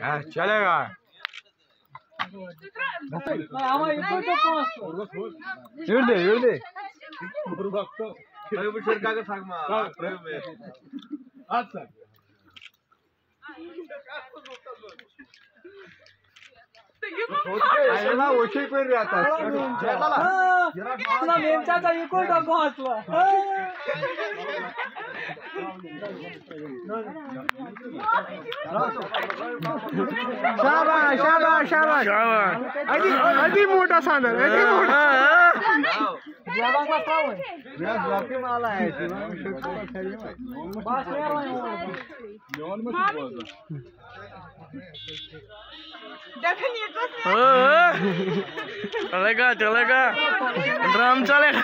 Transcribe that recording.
हाँ चलेगा। दे वशी पण राहतात मेमचाचा इको डब्बा असला शाबाश शाबाश शाबाश अति मोठा सांदर अति मोठा मला आहे चलेगा चलेगा ड्रम चलेगा